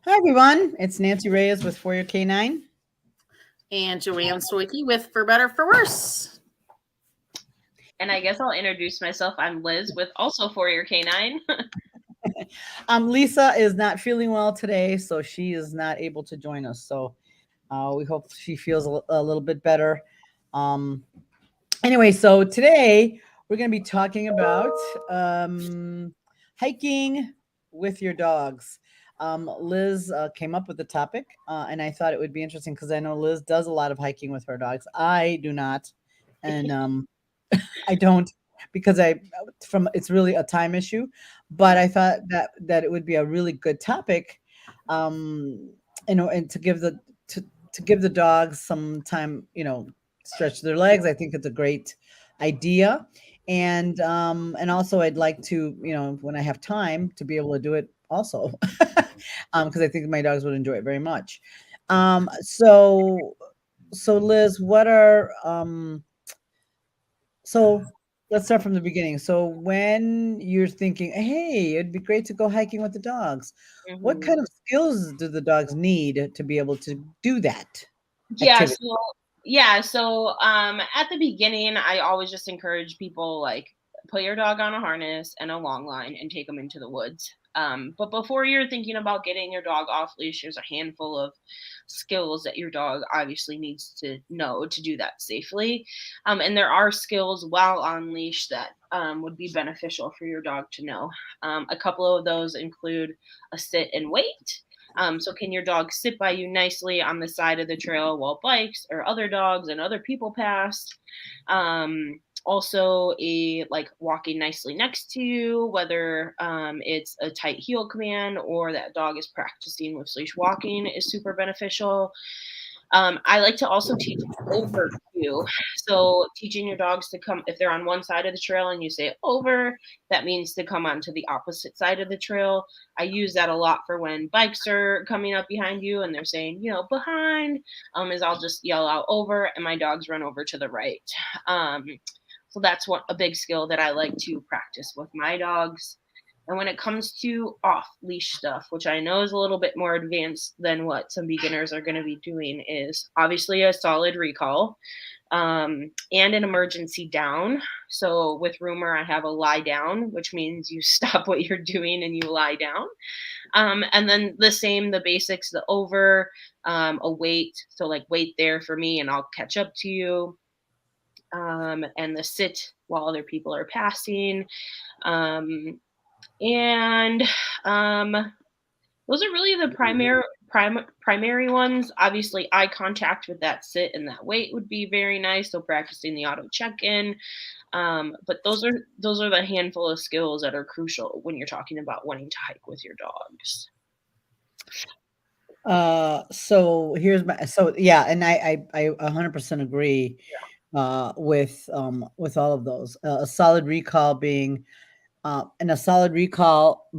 Hi, everyone. It's Nancy Reyes with For Your K9. And Joanne Stoicky with For Better For Worse. And I guess I'll introduce myself. I'm Liz with also For Your K9. Lisa is not feeling well today, so she is not able to join us. So we hope she feels a little bit better. Um, anyway, so today we're going to be talking about hiking with your dogs. Liz came up with the topic, and I thought it would be interesting because I know Liz does a lot of hiking with her dogs. I do not, and I don't because I from it's really a time issue, but I thought that it would be a really good topic, um, and to give the dogs some time, stretch their legs. I think it's a great idea, and also I'd like to, when I have time, to be able to do it also, because I think my dogs would enjoy it very much. Um, so so Liz, what are so let's start from the beginning. So when you're thinking, hey, it'd be great to go hiking with the dogs, what hmm kind of skills do the dogs need to be able to do that Yeah, activity? so at the beginning, I always just encourage people like put your dog on a harness and a long line and take them into the woods. But before you're thinking about getting your dog off leash, there's a handful of skills that your dog obviously needs to know to do that safely. And there are skills while on leash that would be beneficial for your dog to know. A couple of those include a sit and wait. So can your dog sit by you nicely on the side of the trail while bikes or other dogs and other people pass? Also, a like walking nicely next to you, whether it's a tight heel command or that dog is practicing with leash walking, is super beneficial. I like to also teach over cue. So teaching your dogs to come if they're on one side of the trail and you say over, that means to come onto the opposite side of the trail. I use that a lot for when bikes are coming up behind you and they're saying, behind, is I'll just yell out over and my dogs run over to the right. Um, so that's a big skill that I like to practice with my dogs. And when it comes to off leash stuff, which I know is a little bit more advanced than what some beginners are going to be doing, is obviously a solid recall and an emergency down. So with Rumor, I have a lie down, which means you stop what you're doing and you lie down. And then the basics, the over, a wait. So like wait there for me and I'll catch up to you. And the sit while other people are passing. Um, and those are really the primary ones. Obviously, eye contact with that sit and that wait would be very nice. So practicing the auto check-in. But those are the handful of skills that are crucial when you're talking about wanting to hike with your dogs. So here's my so yeah, and I 100% agree with all of those. A solid recall being and a solid recall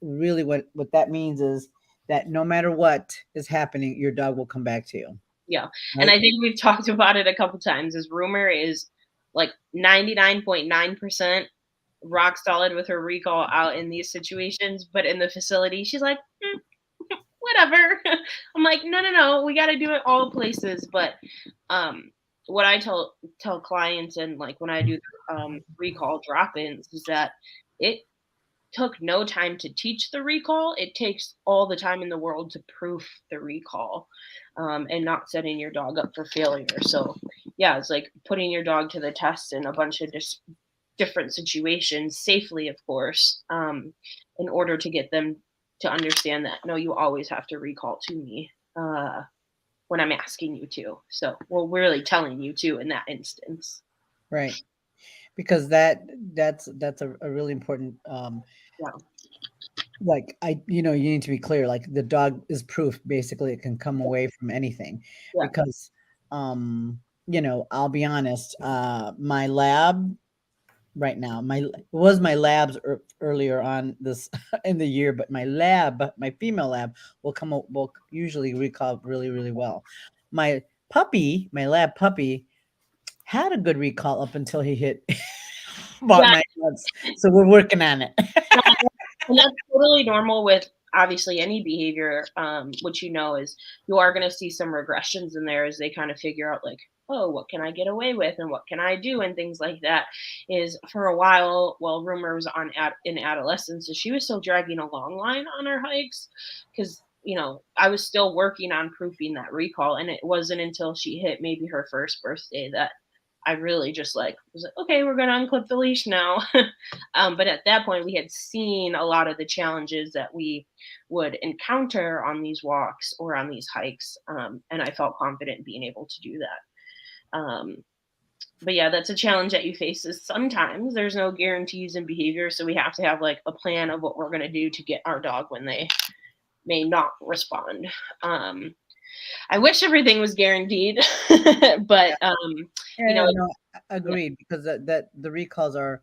really what that means is that no matter what is happening, your dog will come back to you, Yeah, and right? I think we've talked about it a couple times. Is Rumor is like 99.9% rock solid with her recall out in these situations, but in the facility, she's like, whatever. I'm like, no, no, no, we got to do it all places. But um, what I tell clients and like when I do recall drop-ins is that it took no time to teach the recall. It takes all the time in the world to proof the recall, and not setting your dog up for failure. So yeah, it's like putting your dog to the test in a bunch of different situations safely, of course, in order to get them to understand that no, you always have to recall to me when I'm asking you to. So, well, we're really telling you to in that instance. Right. Because that's a really important Yeah, like you need to be clear, like the dog is proof, basically it can come away from anything. yeah, Because I'll be honest, my lab right now, it was my labs earlier on this in the year, but my female lab will usually recall really really well. My lab puppy had a good recall up until he hit about yeah. 9 months, so we're working on it. And that's totally normal with obviously any behavior, what you know is you are going to see some regressions in there as they kind of figure out like, oh, what can I get away with and what can I do and things like that. Is for a while, well, Rumor was in adolescence, so she was still dragging a long line on her hikes because I was still working on proofing that recall, and it wasn't until she hit maybe her first birthday that I really just like was like, okay, we're gonna unclip the leash now. But at that point, we had seen a lot of the challenges that we would encounter on these walks or on these hikes, and I felt confident in being able to do that. But yeah, that's a challenge that you face. Is sometimes there's no guarantees in behavior, so we have to have like a plan of what we're gonna do to get our dog when they may not respond. I wish everything was guaranteed, but No, agreed, because that the recalls are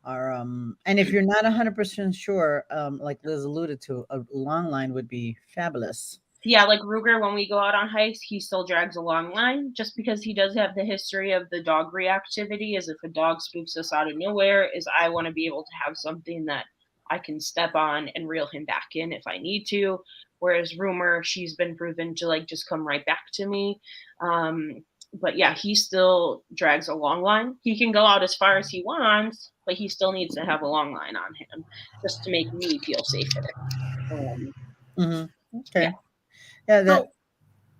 and if you're not 100% sure, like Liz alluded to, a long line would be fabulous. yeah, like Ruger, when we go out on hikes, he still drags a long line just because he does have the history of the dog reactivity. As if a dog spooks us out of nowhere, is I want to be able to have something that I can step on and reel him back in if I need to. Whereas Rumor, she's been proven to like just come right back to me. But yeah, he still drags a long line. He can go out as far as he wants, but he still needs to have a long line on him just to make me feel safer. Okay. Yeah. So,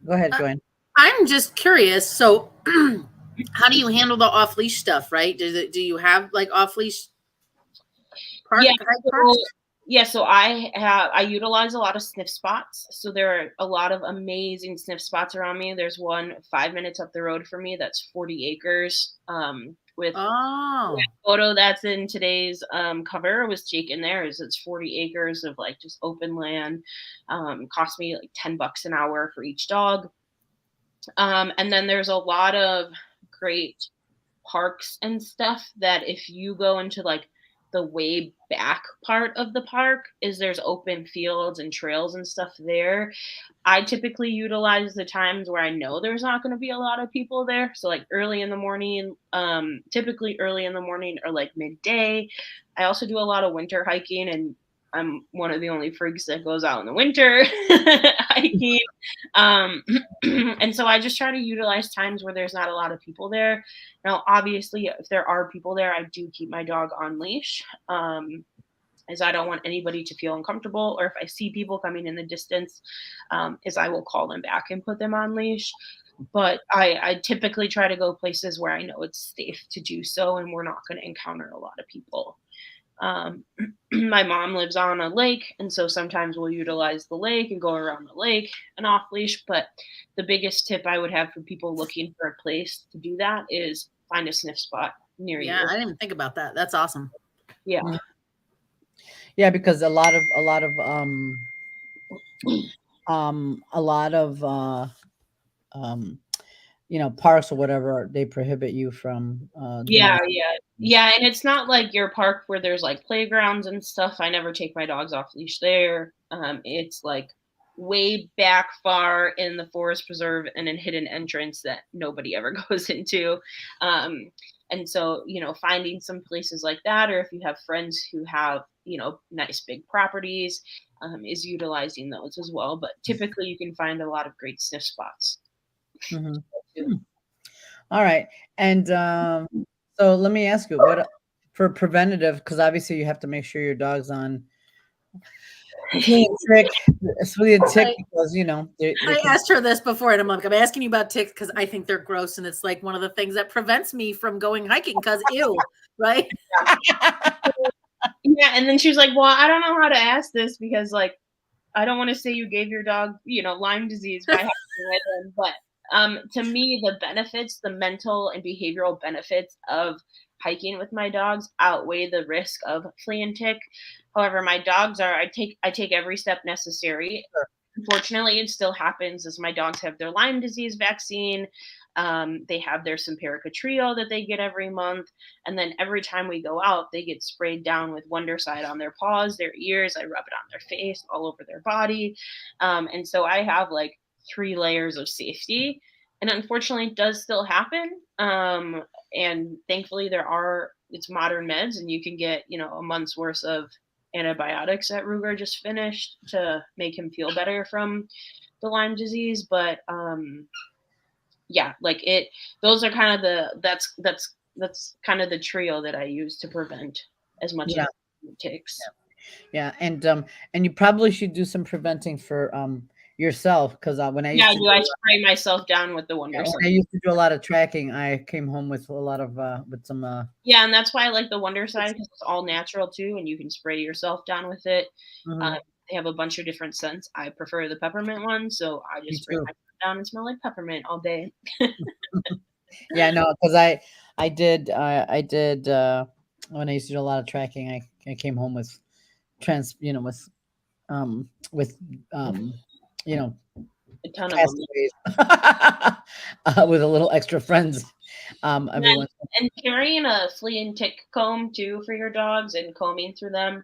Go ahead, Joanne. I'm just curious. So, how do you handle the off leash stuff? Right? Do you have like off leash? So I utilize a lot of sniff spots. So there are a lot of amazing sniff spots around me. There's one 5 minutes up the road from me that's 40 acres. With the photo that's in today's cover was taken there. It's 40 acres of like just open land. Cost me like $10 an hour for each dog. And then there's a lot of great parks and stuff that if you go into like the way back part of the park, there's open fields and trails and stuff there. I typically utilize the times where I know there's not going to be a lot of people there. So like early in the morning, typically early in the morning or like midday. I also do a lot of winter hiking, and I'm one of the only freaks that goes out in the winter hiking. And so I just try to utilize times where there's not a lot of people there. Now, obviously, if there are people there, I do keep my dog on leash, as I don't want anybody to feel uncomfortable. Or if I see people coming in the distance, as I will call them back and put them on leash. But I typically try to go places where I know it's safe to do so and we're not going to encounter a lot of people. My mom lives on a lake, and so sometimes we'll utilize the lake and go around the lake and off leash. But the biggest tip I would have for people looking for a place to do that is find a sniff spot near you. Yeah, I didn't even think about that. That's awesome. Yeah. Yeah, because a lot of parks or whatever, they prohibit you from Yeah, and it's not like your park where there's like playgrounds and stuff. I never take my dogs off leash there. It's like way back far in the forest preserve and a hidden entrance that nobody ever goes into. And so, finding some places like that, or if you have friends who have, nice big properties, is utilizing those as well. But typically you can find a lot of great sniff spots. All right. And so let me ask you, what for preventative, because obviously you have to make sure your dog's on flea and tick, because I asked her this before, and I'm like, I'm asking you about ticks because I think they're gross, and it's like one of the things that prevents me from going hiking because ew, right? Yeah, and then she was like, well, I don't know how to ask this because like I don't want to say you gave your dog, Lyme disease by hiking with him, but to me, the benefits, the mental and behavioral benefits of hiking with my dogs outweigh the risk of flea and tick. However, my dogs I take every step necessary. Unfortunately, it still happens as my dogs have their Lyme disease vaccine. They have their Simparica Trio that they get every month. And then every time we go out, they get sprayed down with Wondercide on their paws, their ears. I rub it on their face, all over their body. And so I have like 3 layers of safety. And unfortunately, it does still happen. And thankfully, it's modern meds, and you can get, a month's worth of antibiotics that Ruger just finished to make him feel better from the Lyme disease. But yeah, like those are kind of that's kind of the trio that I use to prevent as much Yeah. as ticks. Yeah, and you probably should do some preventing for yourself, because when I Yeah, used I to do. I spray myself down with the yeah, Wonder when Sign. I used to do a lot of tracking, I came home with a lot of with some Yeah, and that's why I like the Wonder Sign because it's all natural too, and you can spray yourself down with it. mhm, They have a bunch of different scents. I prefer the peppermint one, so I me just spray too. myself down and smell like peppermint all day. Yeah, no, because I did when I used to do a lot of tracking, I came home with with um you know A ton of them. castaways with a little extra friends And every once. carrying a flea and tick comb too for your dogs and combing through them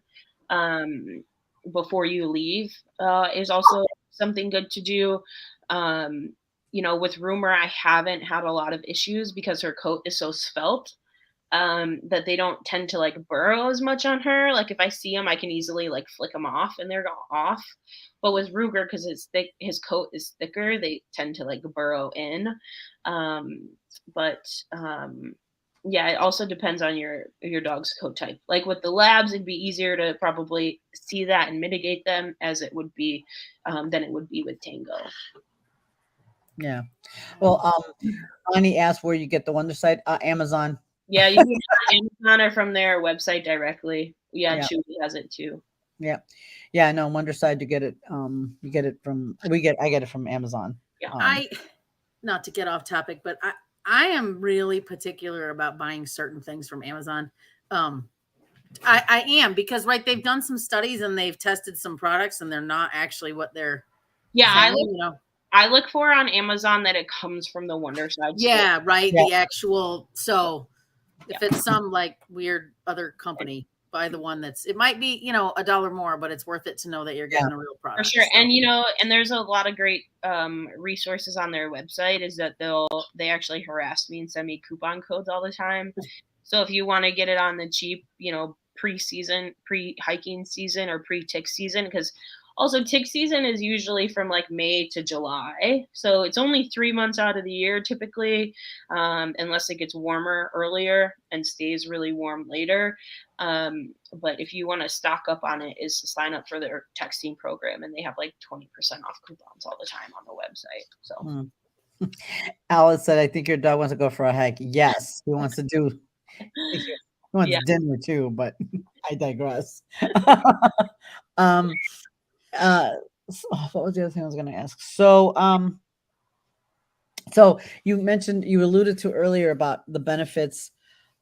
um, before you leave is also something good to do. Um, with Rumor, I haven't had a lot of issues because her coat is so svelte that they don't tend to like burrow as much on her. Like if I see them, I can easily like flick them off and they're off. But with Ruger, because his coat is thicker, they tend to like burrow in. Um, but yeah, it also depends on your dog's coat type. Like with the labs, it'd be easier to probably see that and mitigate them as it would be than it would be with Tango. Yeah. Well, Bonnie asked where you get the Wonder Site. Amazon. Yeah, you can get it on Amazon or from their website directly. Yeah, Yeah. Chewy has it too. Yeah. Yeah. No, Wonder Side. You get it. You get it from. I get it from Amazon. Yeah. I not to get off topic, but I am really particular about buying certain things from Amazon. I am because they've done some studies and they've tested some products and they're not actually what they're Yeah, saying, I look for on Amazon that it comes from the Wonder Side store. Yeah, right. Yeah. The actual if Yeah. it's some like weird other company, buy the one it might be, $1 more, but it's worth it to know that you're getting a real For product. sure. So. And and there's a lot of great resources on their website is that they actually harass me and send me coupon codes all the time. So if you want to get it on the cheap, pre-hiking season or pre-tick season, because also tick season is usually from like May to July. So it's only 3 months out of the year typically, unless it gets warmer earlier and stays really warm later. But if you want to stock up on it, is to sign up for their texting program, and they have like 20% off coupons all the time on the website. So Alice said, "I think your dog wants to go for a hike." Yes, he wants to do. He wants Yeah. dinner too, but I digress. um. What was the other thing I was going to ask? So you alluded to earlier about the benefits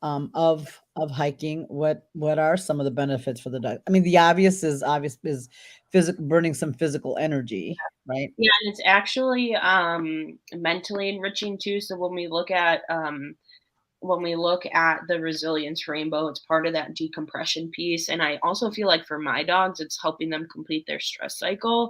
of hiking. What are some of the benefits for the dog? I mean, the obvious is burning some physical energy, right? Yeah, and it's actually mentally enriching too. So when we look at the resilience rainbow, it's part of that decompression piece. And I also feel like for my dogs, it's helping them complete their stress cycle.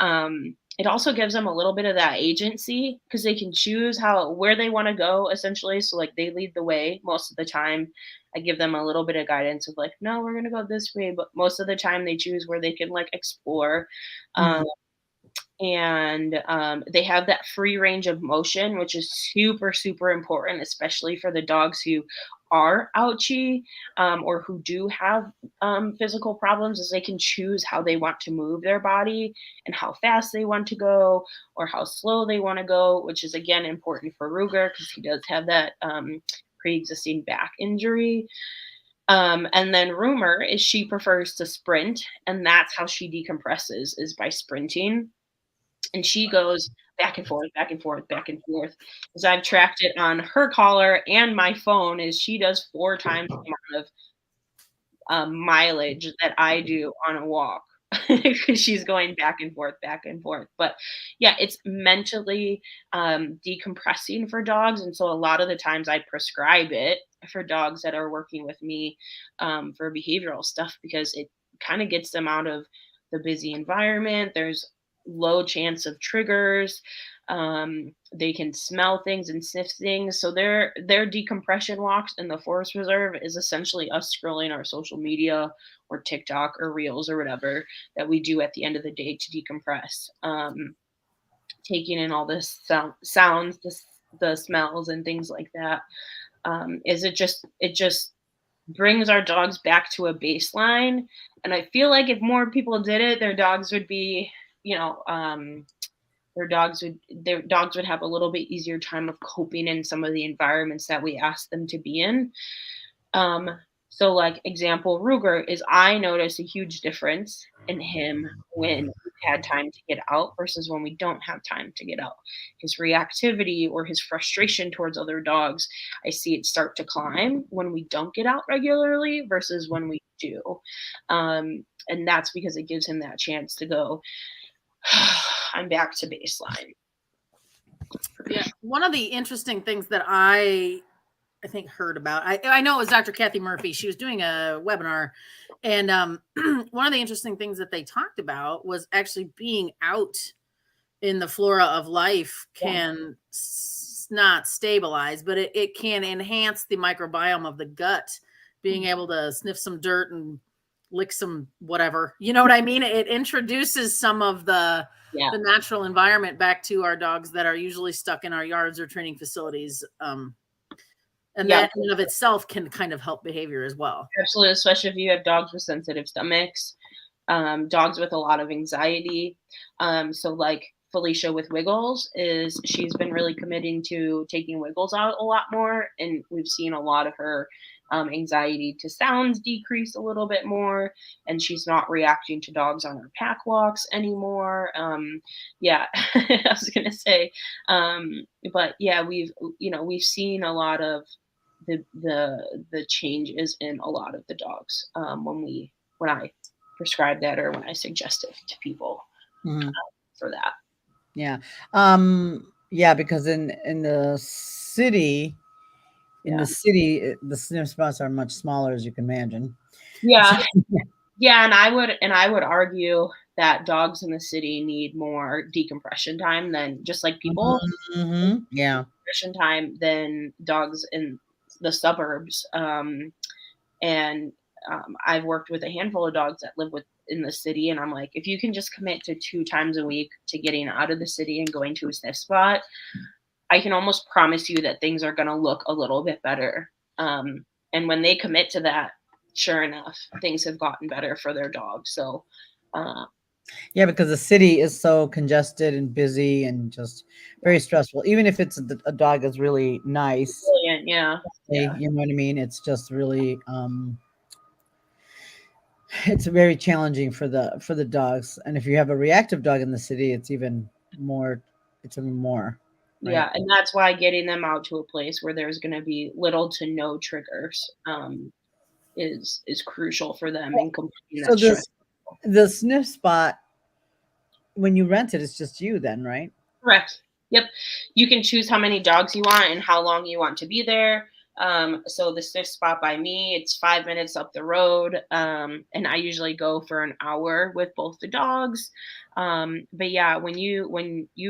It also gives them a little bit of that agency because they can choose where they want to go essentially. So like they lead the way most of the time. I give them a little bit of guidance of like, no, we're gonna go this way, but most of the time they choose where they can like explore. Mhm. And they have that free range of motion, which is super, super important, especially for the dogs who are ouchy or who do have physical problems, is they can choose how they want to move their body and how fast they want to go or how slow they want to go, which is again important for Ruger because he does have that pre-existing back injury. And then Rumor is she prefers to sprint, and that's how she decompresses is by sprinting. And she goes back and forth, back and forth, back and forth. As I've tracked it on her collar and my phone, is she does 4 times the amount of mileage that I do on a walk because she's going back and forth, back and forth. But yeah, it's mentally decompressing for dogs. And so a lot of the times I prescribe it for dogs that are working with me for behavioral stuff because it kind of gets them out of the busy environment. There's low chance of triggers. They can smell things and sniff things. So their decompression walks in the forest reserve is essentially us scrolling our social media or TikTok or Reels or whatever that we do at the end of the day to decompress. Taking in all this sounds, the smells and things like that. Is it just brings our dogs back to a baseline. And I feel like if more people did it, their dogs would be, their dogs would have a little bit easier time of coping in some of the environments that we ask them to be in. So like example, Ruger is I notice a huge difference in him when we've had time to get out versus when we don't have time to get out. His reactivity or his frustration towards other dogs, I see it start to climb when we don't get out regularly versus when we do. And that's because it gives him that chance to go, I'm back to baseline. Yeah. One of the interesting things that I think heard about, I know it was Dr. Kathy Murphy. She was doing a webinar, and one of the interesting things that they talked about was actually being out in the flora of life can not stabilize, but it can enhance the microbiome of the gut, being able to sniff some dirt and lick some whatever, you know what I mean? It introduces some of the natural environment back to our dogs that are usually stuck in our yards or training facilities. And that in and of itself can kind of help behavior as well. Absolutely, especially if you have dogs with sensitive stomachs, dogs with a lot of anxiety. So like Felicia with Wiggles she's been really committing to taking Wiggles out a lot more. And we've seen a lot of her anxiety to sounds decrease a little bit more. And she's not reacting to dogs on her pack walks anymore. I was going to say, but yeah, we've seen a lot of the changes in a lot of the dogs when I prescribe that or when I suggest it to people for that. Yeah. Because in the city, the sniff spots are much smaller, as you can imagine. Yeah. Yeah. And I would argue that dogs in the city need more decompression time than just like people. Mm-hmm. Yeah. Decompression time than dogs in the suburbs. I've worked with a handful of dogs that live in the city, and I'm like, if you can just commit to 2 times a week to getting out of the city and going to a sniff spot, I can almost promise you that things are going to look a little bit better. And when they commit to that, sure enough, things have gotten better for their dog. So, because the city is so congested and busy and just very stressful. Even if it's a dog that's really nice, brilliant, you know what I mean. It's just really, it's very challenging for the dogs. And if you have a reactive dog in the city, it's even more. Right? Yeah, and that's why getting them out to a place where there's going to be little to no triggers is crucial for them in completing that stress. The sniff spot, when you rent it, it's just you then, right? Correct. Yep. You can choose how many dogs you want and how long you want to be there. So the sniff spot by me, it's 5 minutes up the road. And I usually go for an hour with both the dogs. But yeah, when you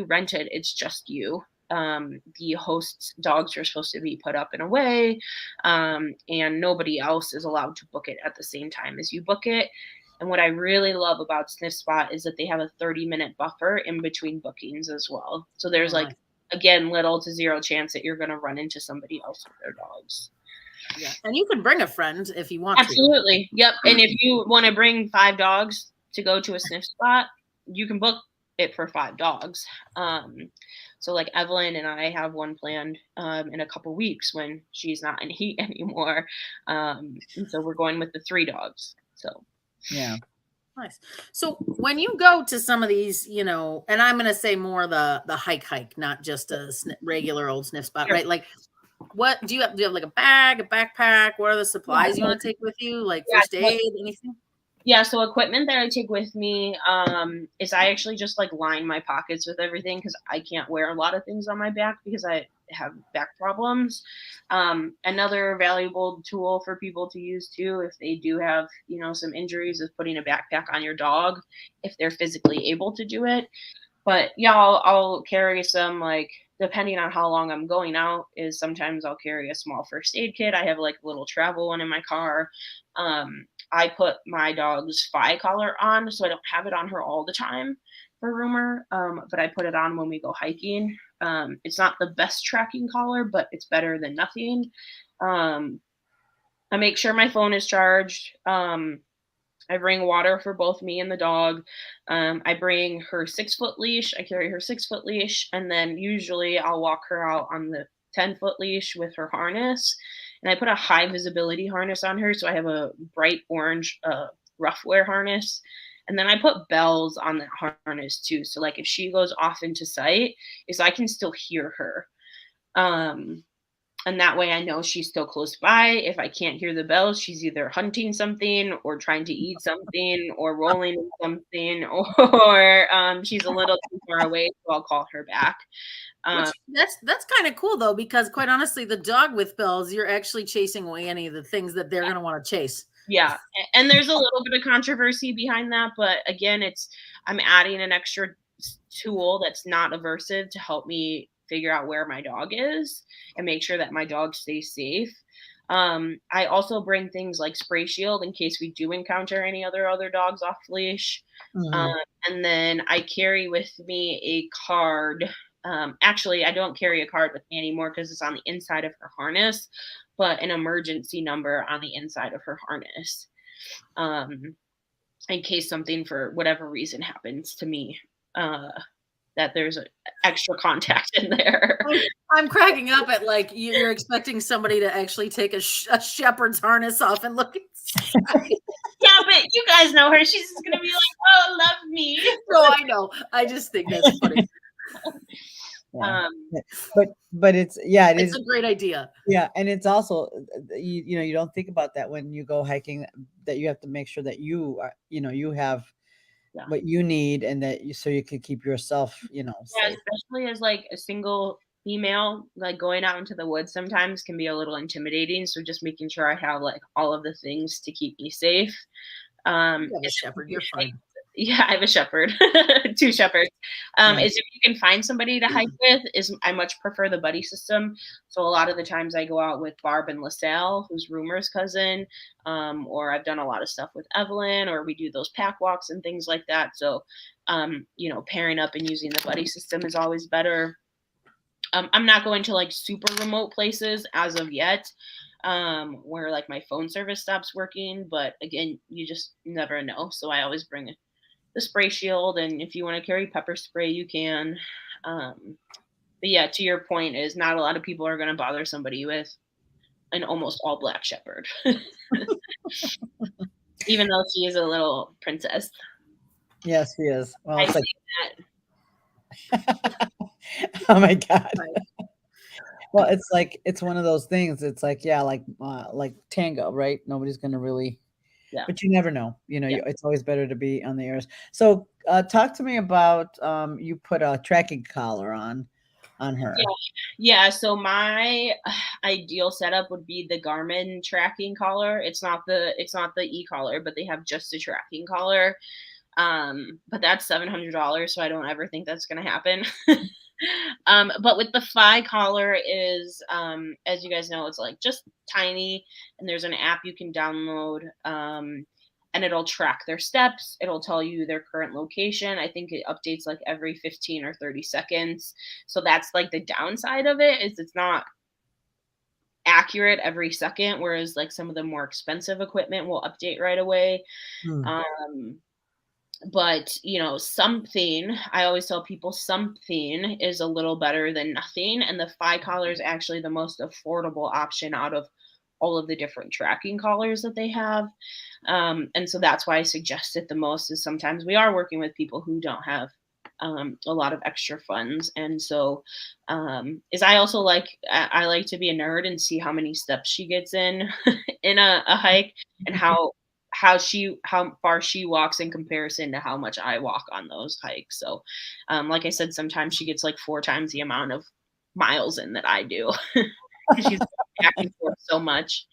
rent it, it's just you. The host's dogs are supposed to be put up and away. And nobody else is allowed to book it at the same time as you book it. And what I really love about Sniff Spot is that they have a 30-minute buffer in between bookings as well. So there's again, little to zero chance that you're going to run into somebody else with their dogs. Yeah. And you can bring a friend if you want to. Absolutely. Yep. And if you want to bring 5 dogs to go to a Sniff Spot, you can book it for 5 dogs. So like Evelyn and I have one planned in a couple weeks when she's not in heat anymore. And so we're going with the 3 dogs. So yeah. Nice. So when you go to some of these, and I'm going to say more the hike, not just a regular old sniff spot, right? Like what do you have like a bag, a backpack? What are the supplies you want to take with you? Like first aid, anything? Yeah, so equipment that I take with me is I actually just like line my pockets with everything because I can't wear a lot of things on my back because I have back problems. Another valuable tool for people to use too, if they do have, some injuries, is putting a backpack on your dog if they're physically able to do it. But yeah, I'll carry some, like, depending on how long I'm going out, is sometimes I'll carry a small first aid kit. I have like a little travel one in my car. I put my dog's Fi collar on, so I don't have it on her all the time for rumor, but I put it on when we go hiking. It's not the best tracking collar, but it's better than nothing. Um, I make sure my phone is charged. I bring water for both me and the dog. I bring her 6-foot leash. I carry her 6-foot leash, and then usually I'll walk her out on the 10-foot leash with her harness. And I put a high visibility harness on her, so I have a bright orange rough wear harness. And then I put bells on that harness too. So like if she goes off into sight, is I can still hear her. And that way I know she's still close by. If I can't hear the bells, she's either hunting something or trying to eat something or rolling in something or she's a little too far away, so I'll call her back. Which that's kind of cool though, because quite honestly, the dog with bells, you're actually chasing away any of the things that they're going to want to chase. Yeah. And there's a little bit of controversy behind that, but again, I'm adding an extra tool that's not aversive to help me figure out where my dog is and make sure that my dog stays safe. I also bring things like spray shield in case we do encounter any other dogs off leash. And then I carry with me a card. Actually, I don't carry a card with me anymore because it's on the inside of her harness, but an emergency number on the inside of her harness, in case something for whatever reason happens to me, that there's an extra contact in there. I'm cracking up at like you're expecting somebody to actually take a shepherd's harness off and look inside. Yeah, but you guys know her. She's just gonna be like, "Oh, love me." No, I know. I just think that's funny. Yeah. But it's a great idea. Yeah, and it's also you don't think about that when you go hiking, that you have to make sure that you are, you have what you need, and that so you can keep yourself safe. Especially as like a single female, like going out into the woods sometimes can be a little intimidating, so just making sure I have like all of the things to keep me safe. You have a shepherd, you're fine. Yeah, I have a shepherd, 2 shepherds. Is if you can find somebody to hike with, I much prefer the buddy system. So a lot of the times I go out with Barb and LaSalle, who's Rumor's cousin, or I've done a lot of stuff with Evelyn, or we do those pack walks and things like that. So, pairing up and using the buddy system is always better. I'm not going to like super remote places as of yet, where like my phone service stops working, but again, you just never know. So I always bring the spray shield, and if you want to carry pepper spray, you can. But yeah, to your point, is not a lot of people are going to bother somebody with an almost all black shepherd, even though she is a little princess. Yes, she is. Well, it's like oh my God. Well, it's one of those things. It's like, like Tango, right? Nobody's going to really. Yeah. But you never know. It's always better to be on the airs. So talk to me about you put a tracking collar on her. Yeah. So my ideal setup would be the Garmin tracking collar. It's not the e-collar, but they have just a tracking collar. But that's $700, so I don't ever think that's going to happen. But with the Fi collar is, as you guys know, it's like just tiny, and there's an app you can download, and it'll track their steps. It'll tell you their current location. I think it updates like every 15 or 30 seconds. So that's like the downside of it, is it's not accurate every second, whereas like some of the more expensive equipment will update right away. But something, I always tell people, something is a little better than nothing, and the Fi collar is actually the most affordable option out of all of the different tracking collars that they have. And so that's why I suggest it the most, is sometimes we are working with people who don't have a lot of extra funds. And so is I also I like to be a nerd and see how many steps she gets in a hike, and how far she walks in comparison to how much I walk on those hikes. So like I said, sometimes she gets like 4 times the amount of miles in that I do. She's back and forth so much.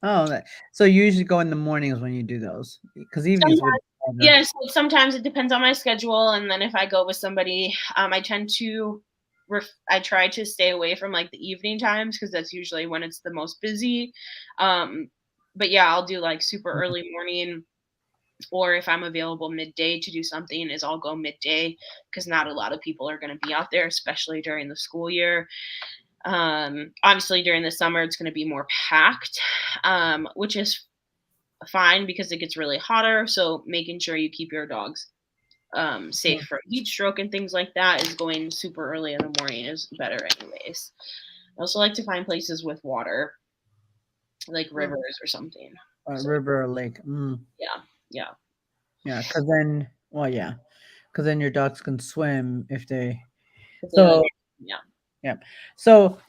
Oh, so you usually go in the mornings when you do those because evenings would Sometimes, be better. yeah, so sometimes it depends on my schedule, and then if I go with somebody, I tend to I try to stay away from, like, the evening times because that's usually when it's the most busy, but yeah, I'll do, like, super early morning, or if I'm available midday to do something is I'll go midday because not a lot of people are gonna be out there, especially during the school year. Obviously, during the summer, it's gonna be more packed, which is fine because it gets really hotter. So making sure you keep your dogs safe Mm. from heat stroke and things like that is going super early in the morning is better anyways. I also like to find places with water, like Mm. rivers or something. So River or lake. yeah, yeah. Yeah, because then, well, yeah, because then your dogs can swim if they. 'Cause they like, So yeah. yeah. So,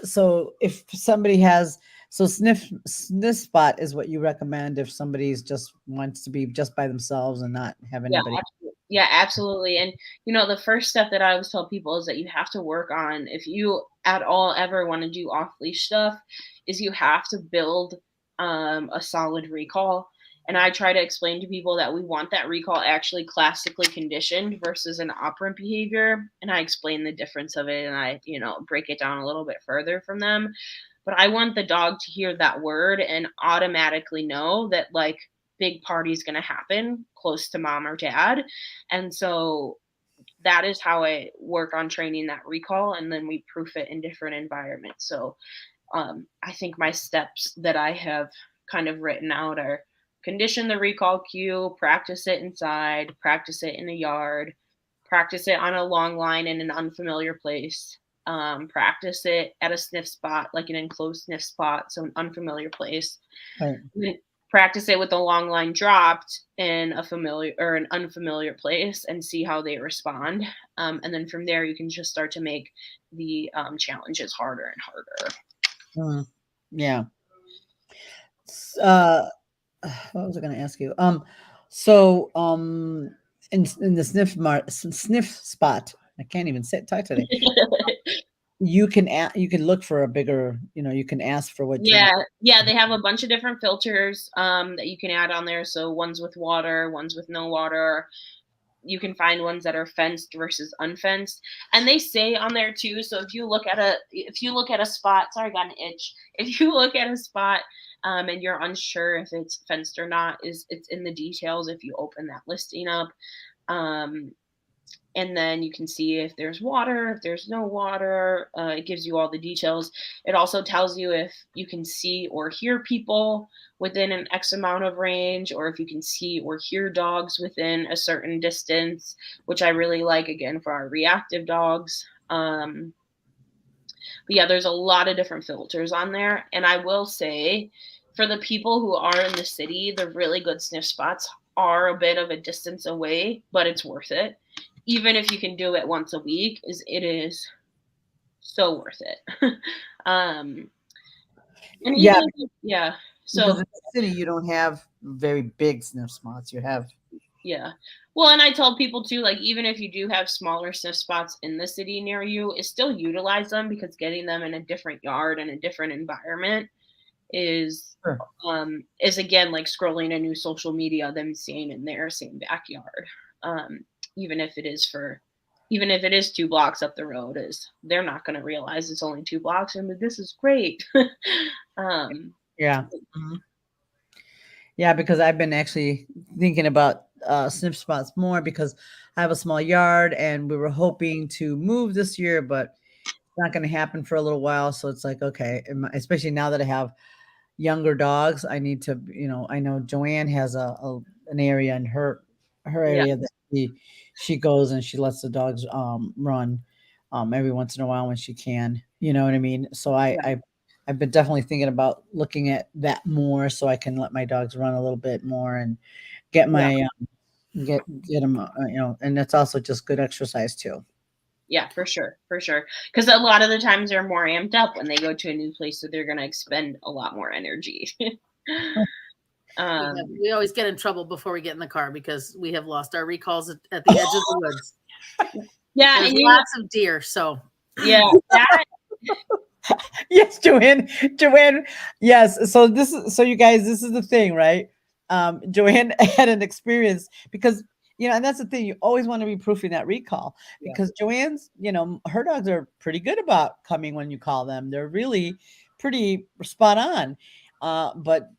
so if somebody has sniff spot is what you recommend if somebody's just wants to be just by themselves and not have Yeah, anybody. yeah, absolutely. And the first step that I always tell people is that you have to work on, if you at all ever want to do off leash stuff, is you have to build a solid recall. And I try to explain to people that we want that recall actually classically conditioned versus an operant behavior. And I explain the difference of it and I, break it down a little bit further from them. But I want the dog to hear that word and automatically know that, like, big party is going to happen close to mom or dad. And so that is how I work on training that recall. And then we proof it in different environments. So I think my steps that I have kind of written out are condition the recall cue, practice it inside, practice it in a yard, practice it on a long line in an unfamiliar place, practice it at a sniff spot, like an enclosed sniff spot, so an unfamiliar place. Right. Then practice it with a long line dropped in a familiar or an unfamiliar place and see how they respond. And then from there, you can just start to make the challenges harder and harder. Yeah. Uh, what was I going to ask you? So in the sniff spot, I can't even talk today. You can look for a bigger, you can ask for what you want. Yeah, they have a bunch of different filters that you can add on there. So ones with water, ones with no water. You can find ones that are fenced versus unfenced, and they say on there too. So if you look at a spot, sorry, I got an itch. If you look at a spot and you're unsure if it's fenced or not, it's in the details if you open that listing up. And then you can see if there's water, if there's no water. It gives you all the details. It also tells you if you can see or hear people within an X amount of range, or if you can see or hear dogs within a certain distance, which I really like, again, for our reactive dogs. But yeah, there's a lot of different filters on there. And I will say, for the people who are in the city, the really good sniff spots are a bit of a distance away, but it's worth it. Even if you can do it once a week, it is so worth it. And Yeah, yeah. because So in the city you don't have very big sniff spots. You have yeah. Well, and I tell people too, like, even if you do have smaller sniff spots in the city near you, is still utilize them, because getting them in a different yard and a different environment is sure. Again, like scrolling a new social media, them staying in their same backyard. Um, even if it is 2 blocks up the road, is they're not going to realize it's only 2 blocks and this is great. Yeah. Mhm. Yeah, because I've been actually thinking about sniff spots more because I have a small yard and we were hoping to move this year, but it's not going to happen for a little while. So it's like, okay, especially now that I have younger dogs, I need to, I know Joanne has an area in her Yeah, area that she goes and she lets the dogs run every once in a while when she can. You know what I mean? So yeah, I've been definitely thinking about looking at that more so I can let my dogs run a little bit more and get yeah. my get them and that's also just good exercise too. Yeah, for sure, for sure. Because a lot of the times they're more amped up when they go to a new place, so they're going to expend a lot more energy. Yeah, um, we always get in trouble before we get in the car because we have lost our recalls at the edge of the woods. yeah, There's and lots of deer, so yeah, that Yes, Joanne. Joanne. Yes. So you guys, this is the thing, right? Joanne had an experience because and that's the thing. You always want to be proofing that recall Yeah. because Joanne's, her dogs are pretty good about coming when you call them. They're really pretty spot on. But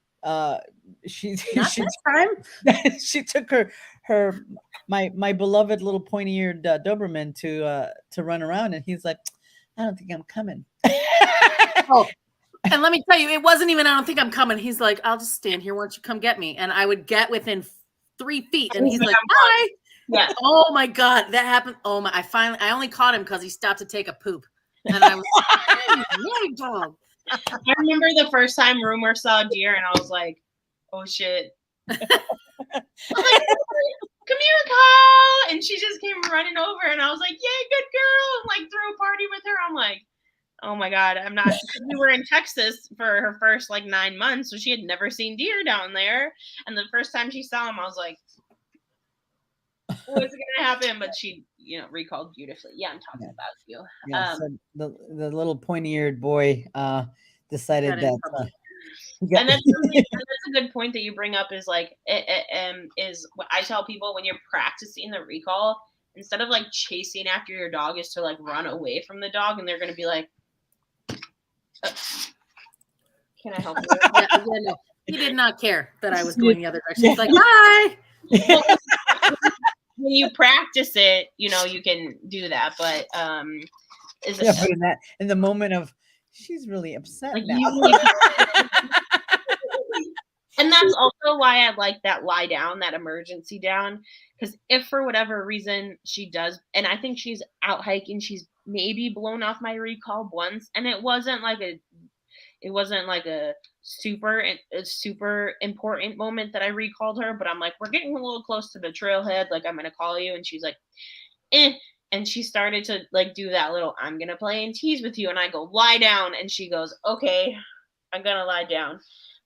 she Not she this time. she took her my beloved little pointy-eared Doberman to run around, and he's like, I don't think I'm coming. Oh, and let me tell you, it wasn't even, I don't think I'm coming. He's like, I'll just stand here. Why don't you come get me? And I would get within 3 feet and he's like, hi. Yeah. Oh my God, that happened. Oh my, I only caught him because he stopped to take a poop. And I was like, hey, dog. I remember the first time Rumor saw a deer and I was like, oh shit. I was like, come here, Kyle. And she just came running over and I was like, yay, good girl. And like threw a party with her. I'm like, oh my God, I'm not. We were in Texas for her first like 9 months, so she had never seen deer down there. And the first time she saw him, I was like, what's gonna happen? But she, recalled beautifully. Yeah, I'm talking about you. Yeah, so the little pointy-eared boy decided that. And that's a good point that you bring up. Is like is what I tell people when you're practicing the recall. Instead of like chasing after your dog, is to like run away from the dog, and they're gonna be like, can I help you? Yeah, no. He did not care that I was going the other direction. He's like, hi. When you practice it, you can do that. But but in the moment of she's really upset like now. And that's also why I like that lie down, that emergency down. Because if for whatever reason she does, and I think she's out hiking, she's maybe blown off my recall once, and it wasn't like a super important moment that I recalled her, but I'm like, we're getting a little close to the trailhead, like I'm gonna call you, and she's like, and she started to like do that little I'm gonna play and tease with you, and I go lie down, and she goes, okay, I'm gonna lie down.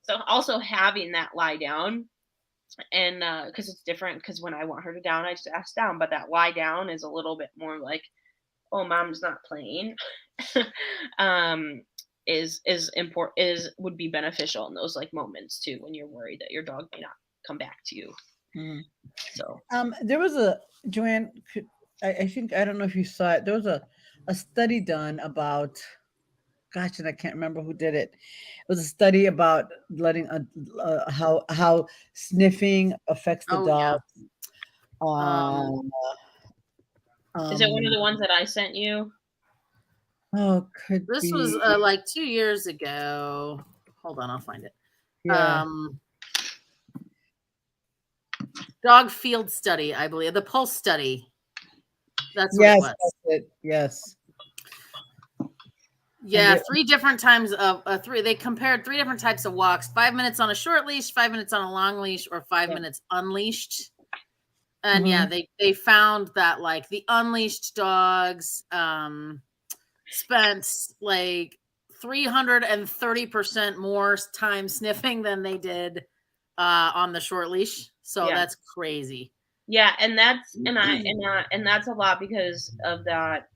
So also having that lie down, and because it's different, because when I want her to down, I just ask down, but that lie down is a little bit more like, oh, mom's not playing. Is important, would be beneficial in those like moments too, when you're worried that your dog may not come back to you. Mm. So there was a Joanne. I think, I don't know if you saw it. There was a study done about. Gosh, and I can't remember who did it. It was a study about letting how sniffing affects the dog. Is it one of the ones that I sent you? Oh, could this be. was like 2 years ago. Hold on, I'll find it. Yeah. Dog field study, I believe. The pulse study. That's what yes, it was. that's it. Yes. Yeah, 3 different times of they compared 3 different types of walks: 5 minutes on a short leash, 5 minutes on a long leash, or 5 minutes unleashed. And yeah, they found that like the unleashed dogs spent like 330% more time sniffing than they did on the short leash. So that's crazy. Yeah, and that's and that's a lot because of that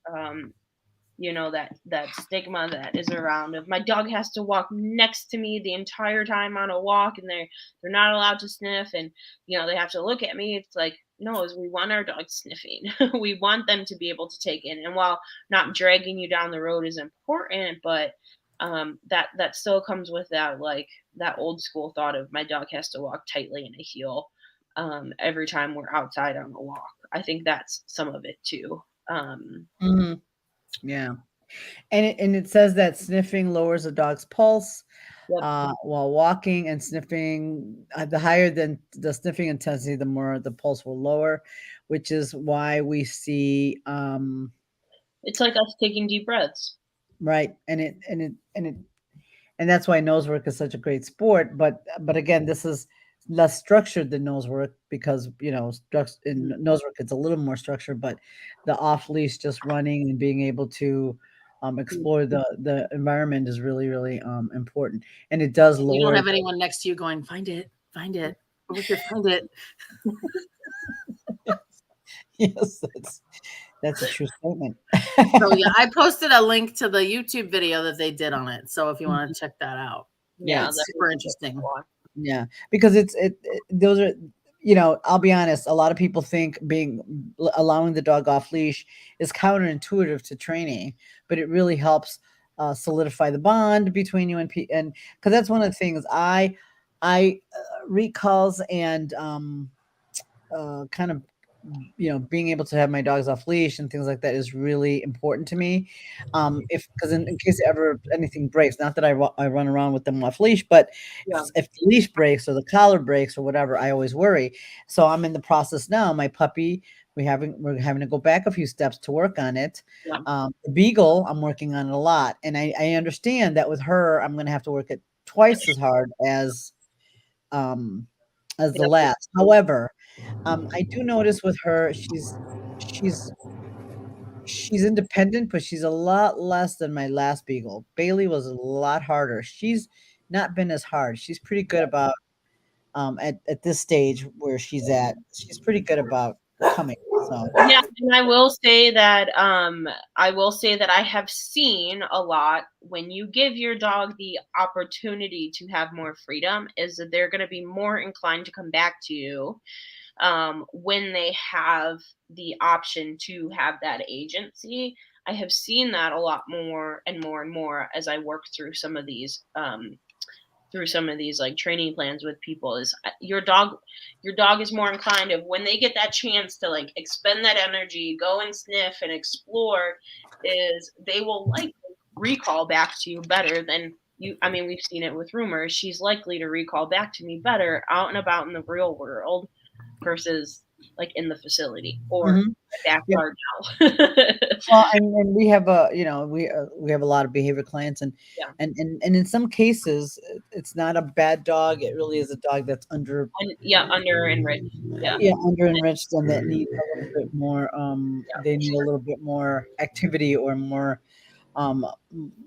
that stigma that is around of my dog has to walk next to me the entire time on a walk, and they're not allowed to sniff, and they have to look at me. It's like, no, is we want our dogs sniffing. We want them to be able to take in, and while not dragging you down the road is important, but that still comes with that like that old school thought of my dog has to walk tightly in a heel every time we're outside on a walk. I think that's some of it too. Yeah. And it says that sniffing lowers a dog's pulse while walking, and sniffing, the higher than the sniffing intensity, the more the pulse will lower, which is why we see it's like us taking deep breaths. Right. And that's why nose work is such a great sport. But again, this is less structured than nose work because in nose work it's a little more structured, but the off leash, just running and being able to explore the environment is really, really important, and it does lower. You don't have anyone next to you going, find it over here, find it. Yes, That's a true statement. So yeah, I posted a link to the YouTube video that they did on it. So if you want to check that out, Yeah, it's super interesting. Yeah, because those are, I'll be honest, a lot of people think allowing the dog off leash is counterintuitive to training, but it really helps solidify the bond between you and because that's one of the things I recalls and kind of being able to have my dogs off leash and things like that is really important to me. If because in case ever anything breaks, not that I run around with them off leash, but Yeah. if the leash breaks or the collar breaks or whatever, I always worry. So I'm in the process now. My puppy, we're having to go back a few steps to work on it. Yeah. The beagle, I'm working on it a lot, and I understand that with her, I'm going to have to work it twice as hard as the last. However, I do notice with her, she's she's independent, but she's a lot less than my last beagle. Bailey was a lot harder. She's not been as hard. She's pretty good about at this stage where she's at. She's pretty good about coming. So Yeah, and I will say that I have seen a lot when you give your dog the opportunity to have more freedom, is that they're going to be more inclined to come back to you when they have the option to have that agency. I have seen that a lot more and more and more as I work through some of these like training plans with people. Is your dog is more inclined of when they get that chance to like expend that energy, go and sniff and explore, is they will likely recall back to you better than you. I mean, we've seen it with Rumors. She's likely to recall back to me better out and about in the real world versus like in the facility or Mhm. the backyard now. Well, and we have we have a lot of behavior clients, and Yeah. and in some cases, it's not a bad dog. It really is a dog that's under Under enriched. Yeah. under enriched and that need a little bit more. They need a little bit more activity or more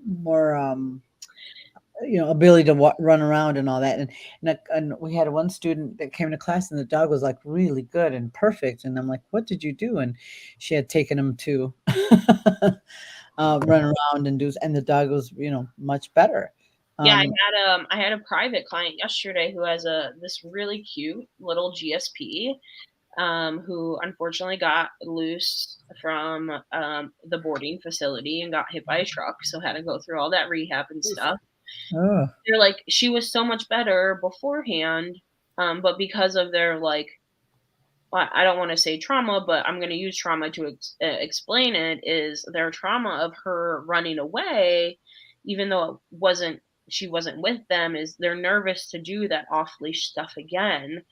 more ability to run around and all that. And we had one student that came to class, and the dog was like really good and perfect. And I'm like, "What did you do?" And she had taken him to run around and do, and the dog was much better. Yeah, I had a private client yesterday who has this really cute little GSP, who unfortunately got loose from the boarding facility and got hit by a truck, so had to go through all that rehab and stuff. Oh. They're like, she was so much better beforehand, but because of their like, I don't want to say trauma, but I'm going to use trauma to explain it, is their trauma of her running away, even though she wasn't with them, is they're nervous to do that off leash stuff again.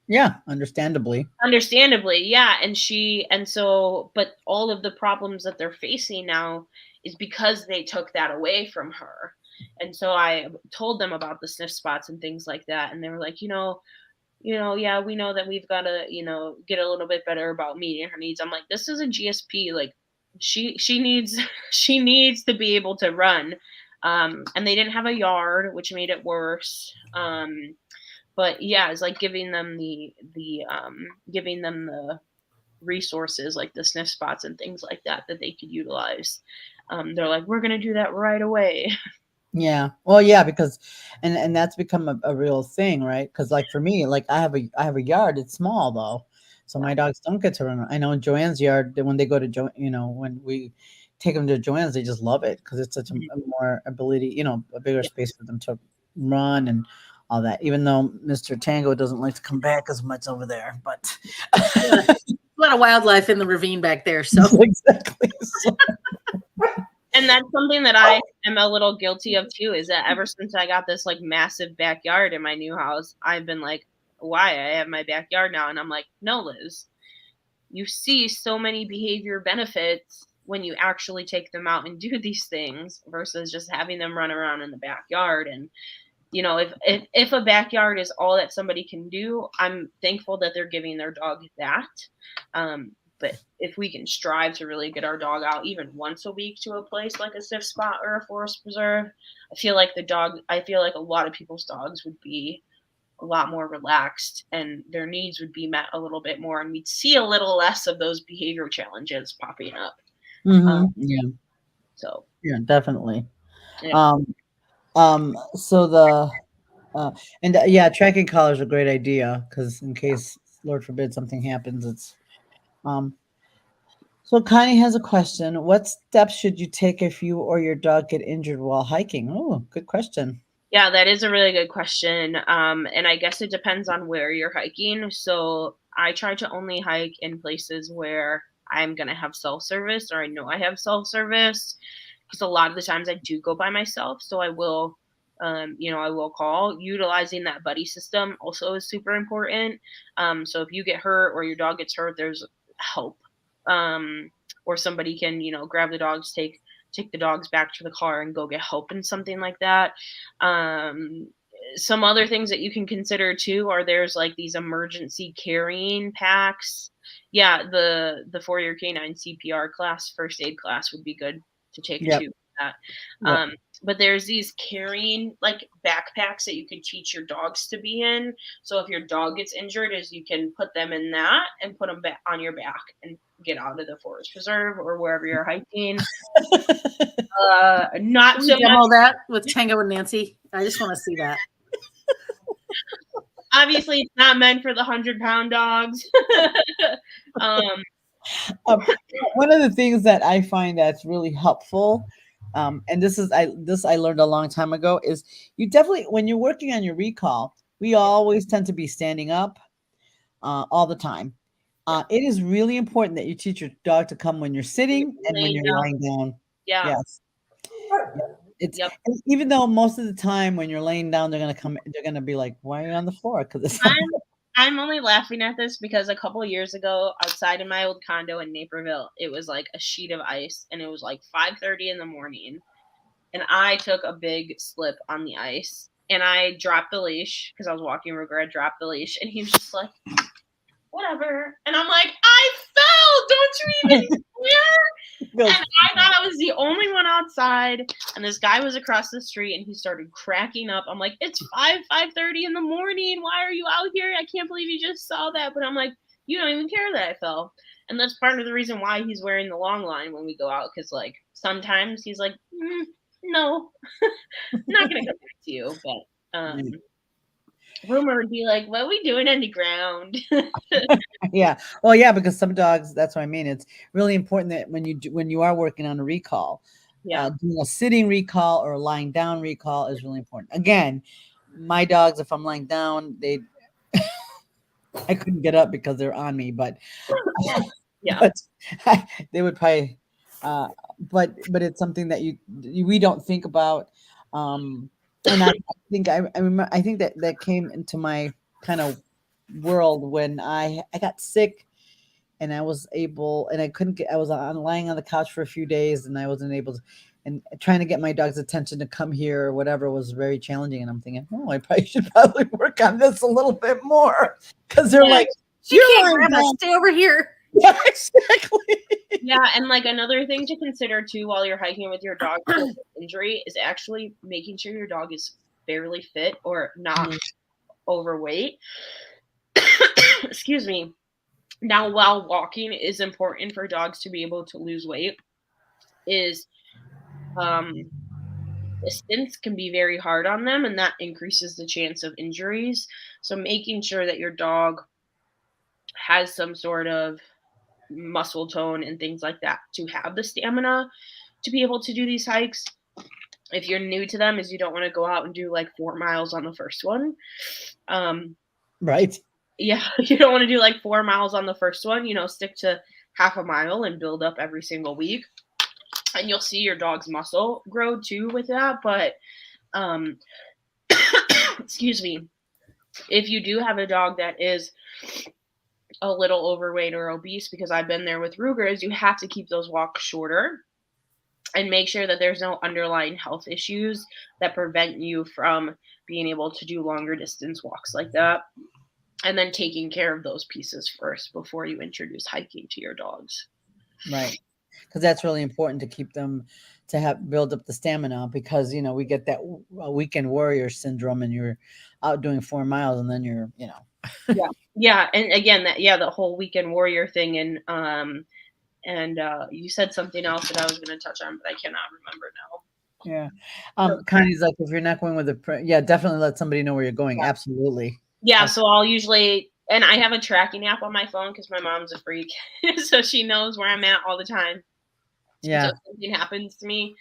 Yeah, understandably. Yeah. But all of the problems that they're facing now is because they took that away from her. And so I told them about the sniff spots and things like that. And they were like, yeah, we know that we've got to, get a little bit better about meeting her needs. I'm like, this is a GSP. Like she needs, she needs to be able to run. And they didn't have a yard, which made it worse. But yeah, it's like giving them giving them the resources like the sniff spots and things like that they could utilize. They're like, we're gonna do that right away. Yeah. Well, yeah, because and that's become a real thing, right? Because like for me, like I have a yard. It's small though, so my dogs don't get to run. I know in Joanne's yard, when they go to when we take them to Joanne's, they just love it because it's such a more ability, a bigger space for them to run and all that. Even though Mr. Tango doesn't like to come back as much over there, but a lot of wildlife in the ravine back there. So exactly. So. And that's something that I am a little guilty of too, is that ever since I got this like massive backyard in my new house, I've been like, why? I have my backyard now. And I'm like, no, Liz, you see so many behavior benefits when you actually take them out and do these things versus just having them run around in the backyard. And, if a backyard is all that somebody can do, I'm thankful that they're giving their dog that. But if we can strive to really get our dog out even once a week to a place like a sniff spot or a forest preserve, I feel like a lot of people's dogs would be a lot more relaxed and their needs would be met a little bit more, and we'd see a little less of those behavior challenges popping up. Yeah, So yeah, definitely. yeah. Um, so the and yeah, tracking collar is a great idea because in case, Lord forbid, something happens, it's um. So Connie has a question. What steps should you take if you or your dog get injured while hiking? Oh, good question. Yeah, that is a really good question. And I guess it depends on where you're hiking. So I try to only hike in places where I'm going to have self service or I know I have self service because a lot of the times I do go by myself. So I will, I will call. Utilizing that buddy system also is super important. So if you get hurt or your dog gets hurt, there's help. Or somebody can, grab the dogs, take the dogs back to the car and go get help and something like that. Um, some other things that you can consider too are there's like these emergency carrying packs. Yeah, the 4-year canine CPR class, first aid class would be good to take Yep. too. That. Yep. But there's these carrying like backpacks that you can teach your dogs to be in. So if your dog gets injured, is you can put them in that and put them back on your back and get out of the forest preserve or wherever you're hiking. Not Can so we much. demo that with Tango and Nancy? I just want to see that. Obviously, it's not meant for the 100-pound dogs. One of the things that I find that's really helpful, and this I learned a long time ago, is you definitely when you're working on your recall, we always tend to be standing up all the time. It is really important that you teach your dog to come when you're sitting and when Laying you're down. lying down. Yeah. Yes. It's Yep. and even though most of the time when you're laying down, they're gonna be like, why are you on the floor? Because it's I'm only laughing at this because a couple of years ago, outside of my old condo in Naperville, it was like a sheet of ice, and it was like 5:30 in the morning, and I took a big slip on the ice, and I dropped the leash because I was walking Ruger. I dropped the leash, and he was just like, "Whatever," and I'm like, "I fell! Don't you even care?" goes, And I thought I was the only one outside, and this guy was across the street, and he started cracking up. I'm like, "It's 5:30 in the morning. Why are you out here? I can't believe you just saw that." But I'm like, "You don't even care that I fell." And that's part of the reason why he's wearing the long line when we go out, because like sometimes he's like, "No, I'm not gonna come back to you." But Rumor would be like, "What are we doing on the ground?" yeah. Well, yeah, because some dogs, that's what I mean. It's really important that when you are working on a recall, Yeah. doing a sitting recall or a lying down recall is really important. Again, my dogs, if I'm lying down, I couldn't get up because they're on me, but Yeah. but they would probably but it's something that we don't think about. And I think I remember I think that came into my kind of world when I got sick and I couldn't get I was lying on the couch for a few days and I wasn't able to, and trying to get my dog's attention to come here or whatever was very challenging, and I'm thinking, oh, I probably should work on this a little bit more because they're like, She can't grab us. Stay over here. yeah, exactly. Yeah, and like another thing to consider too while you're hiking with your dog with injury is actually making sure your dog is fairly fit or not overweight. Excuse me. Now, while walking is important for dogs to be able to lose weight, is distance can be very hard on them, and that increases the chance of injuries. So making sure that your dog has some sort of muscle tone and things like that to have the stamina to be able to do these hikes. If you're new to them, is you don't want to go out and do like 4 miles on the first one. Right. Yeah, you don't want to do like 4 miles on the first one. Stick to half a mile and build up every single week, and you'll see your dog's muscle grow too with that. But excuse me, if you do have a dog that is a little overweight or obese, because I've been there with Rugers, you have to keep those walks shorter and make sure that there's no underlying health issues that prevent you from being able to do longer distance walks like that. And then taking care of those pieces first before you introduce hiking to your dogs. Right. Because that's really important to keep them to have build up the stamina, because we get that weekend warrior syndrome, and you're out doing 4 miles, and then you're Yeah, and again, the whole weekend warrior thing, and you said something else that I was going to touch on, but I cannot remember now. Yeah. So, Connie's like, if you're not going with yeah, definitely let somebody know where you're going. yeah. Absolutely. Yeah, so I'll usually, and I have a tracking app on my phone because my mom's a freak, so she knows where I'm at all the time. Yeah. So if something happens to me,